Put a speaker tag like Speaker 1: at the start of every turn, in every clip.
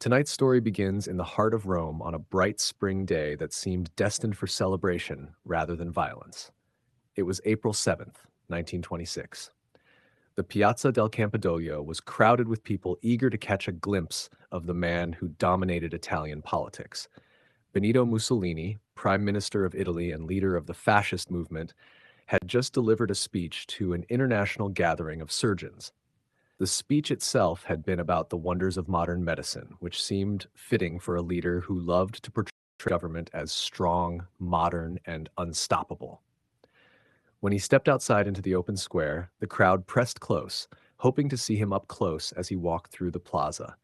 Speaker 1: Tonight's story begins in the heart of Rome on a bright spring day that seemed destined for celebration rather than violence. It was April 7th, 1926. The Piazza del Campidoglio was crowded with people eager to catch a glimpse of the man who dominated Italian politics. Benito Mussolini, Prime Minister of Italy and leader of the fascist movement, had just delivered a speech to an international gathering of surgeons. The speech itself had been about the wonders of modern medicine, which seemed fitting for a leader who loved to portray government as strong, modern, and unstoppable. When he stepped outside into the open square, the crowd pressed close, hoping to see him up close as he walked through the plaza.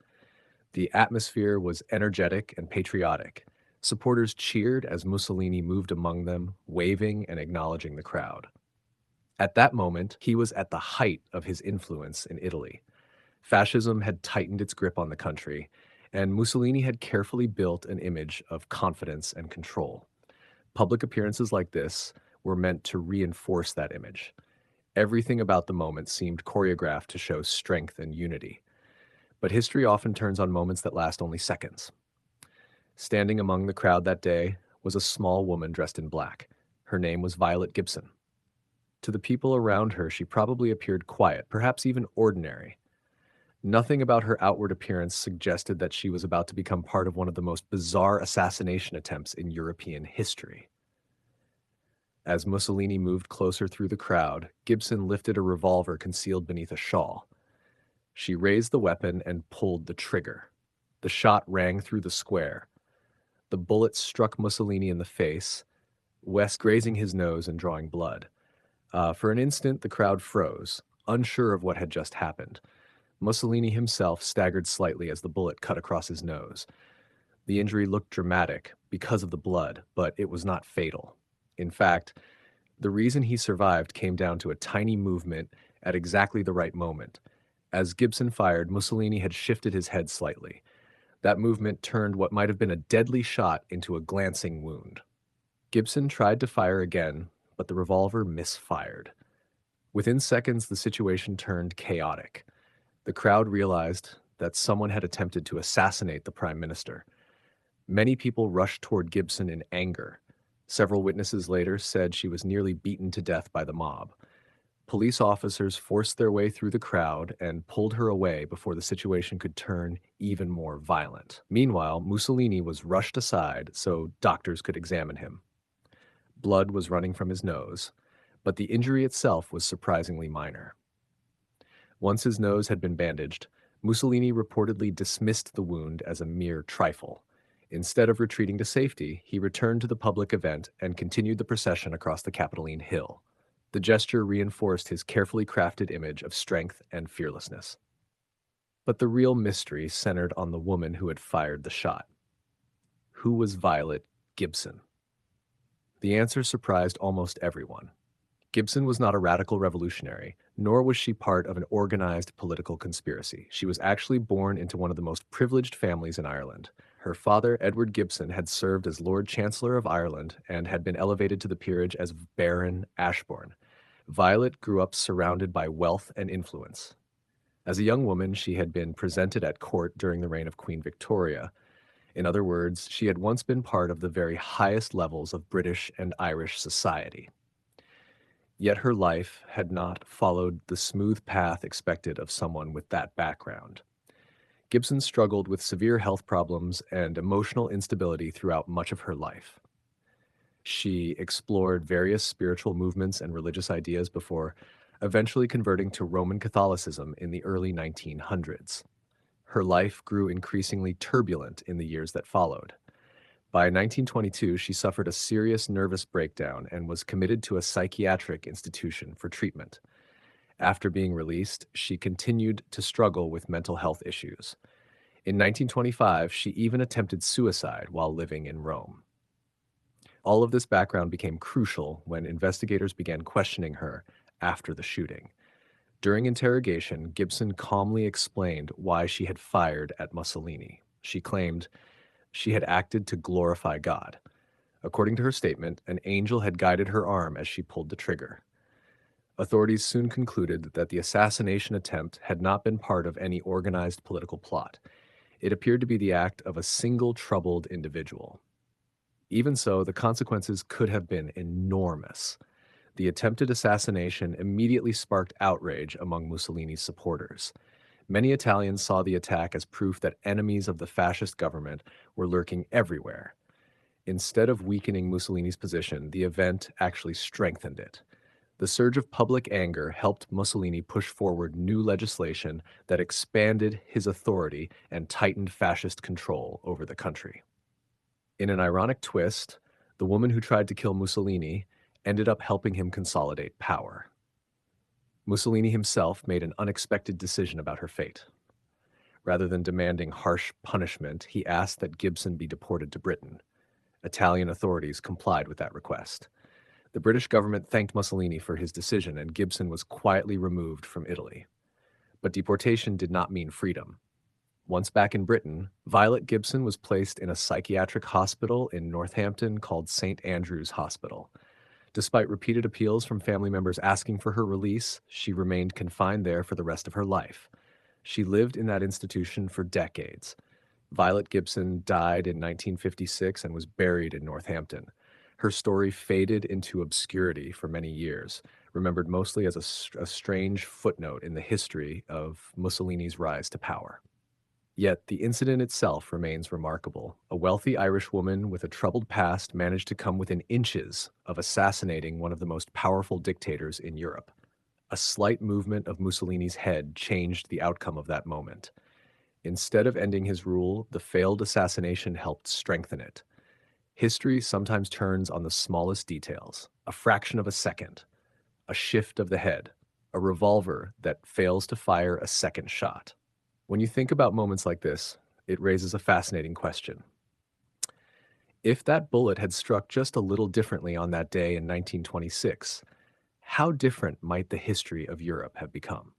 Speaker 1: The atmosphere was energetic and patriotic. Supporters cheered as Mussolini moved among them, waving and acknowledging the crowd. At that moment, he was at the height of his influence in Italy. Fascism had tightened its grip on the country, and Mussolini had carefully built an image of confidence and control. Public appearances like this were meant to reinforce that image. Everything about the moment seemed choreographed to show strength and unity. But history often turns on moments that last only seconds. Standing among the crowd that day was a small woman dressed in black. Her name was Violet Gibson. To the people around her, she probably appeared quiet, perhaps even ordinary. Nothing about her outward appearance suggested that she was about to become part of one of the most bizarre assassination attempts in European history. As Mussolini moved closer through the crowd, Gibson lifted a revolver concealed beneath a shawl. She raised the weapon and pulled the trigger. The shot rang through the square. The bullet struck Mussolini in the face, West grazing his nose and drawing blood. For an instant, the crowd froze, unsure of what had just happened. Mussolini himself staggered slightly as the bullet cut across his nose. The injury looked dramatic because of the blood, but it was not fatal. In fact, the reason he survived came down to a tiny movement at exactly the right moment. As Gibson fired, Mussolini had shifted his head slightly. That movement turned what might have been a deadly shot into a glancing wound. Gibson tried to fire again, but the revolver misfired. Within seconds, the situation turned chaotic. The crowd realized that someone had attempted to assassinate the prime minister. Many people rushed toward Gibson in anger. Several witnesses later said she was nearly beaten to death by the mob. Police officers forced their way through the crowd and pulled her away before the situation could turn even more violent. Meanwhile, Mussolini was rushed aside so doctors could examine him. Blood was running from his nose, but the injury itself was surprisingly minor. Once his nose had been bandaged, Mussolini reportedly dismissed the wound as a mere trifle. Instead of retreating to safety, he returned to the public event and continued the procession across the Capitoline Hill. The gesture reinforced his carefully crafted image of strength and fearlessness. But the real mystery centered on the woman who had fired the shot. Who was Violet Gibson? The answer surprised almost everyone. Gibson was not a radical revolutionary, nor was she part of an organized political conspiracy. She was actually born into one of the most privileged families in Ireland. Her father, Edward Gibson, had served as Lord Chancellor of Ireland and had been elevated to the peerage as Baron Ashbourne. Violet grew up surrounded by wealth and influence. As a young woman, she had been presented at court during the reign of Queen Victoria. In other words, she had once been part of the very highest levels of British and Irish society. Yet her life had not followed the smooth path expected of someone with that background. Gibson struggled with severe health problems and emotional instability throughout much of her life. She explored various spiritual movements and religious ideas before eventually converting to Roman Catholicism in the early 1900s. Her life grew increasingly turbulent in the years that followed. By 1922, she suffered a serious nervous breakdown and was committed to a psychiatric institution for treatment. After being released, she continued to struggle with mental health issues. In 1925, she even attempted suicide while living in Rome. All of this background became crucial when investigators began questioning her after the shooting. During interrogation, Gibson calmly explained why she had fired at Mussolini. She claimed she had acted to glorify God. According to her statement, an angel had guided her arm as she pulled the trigger. Authorities soon concluded that the assassination attempt had not been part of any organized political plot. It appeared to be the act of a single troubled individual. Even so, the consequences could have been enormous. The attempted assassination immediately sparked outrage among Mussolini's supporters. Many Italians saw the attack as proof that enemies of the fascist government were lurking everywhere. Instead of weakening Mussolini's position, the event actually strengthened it. The surge of public anger helped Mussolini push forward new legislation that expanded his authority and tightened fascist control over the country. In an ironic twist, the woman who tried to kill Mussolini ended up helping him consolidate power. Mussolini himself made an unexpected decision about her fate. Rather than demanding harsh punishment, he asked that Gibson be deported to Britain. Italian authorities complied with that request. The British government thanked Mussolini for his decision, and Gibson was quietly removed from Italy. But deportation did not mean freedom. Once back in Britain, Violet Gibson was placed in a psychiatric hospital in Northampton called St. Andrew's Hospital. Despite repeated appeals from family members asking for her release, she remained confined there for the rest of her life. She lived in that institution for decades. Violet Gibson died in 1956 and was buried in Northampton. Her story faded into obscurity for many years, remembered mostly as a strange footnote in the history of Mussolini's rise to power. Yet the incident itself remains remarkable. A wealthy Irish woman with a troubled past managed to come within inches of assassinating one of the most powerful dictators in Europe. A slight movement of Mussolini's head changed the outcome of that moment. Instead of ending his rule, the failed assassination helped strengthen it. History sometimes turns on the smallest details, a fraction of a second, a shift of the head, a revolver that fails to fire a second shot. When you think about moments like this, it raises a fascinating question. If that bullet had struck just a little differently on that day in 1926, how different might the history of Europe have become?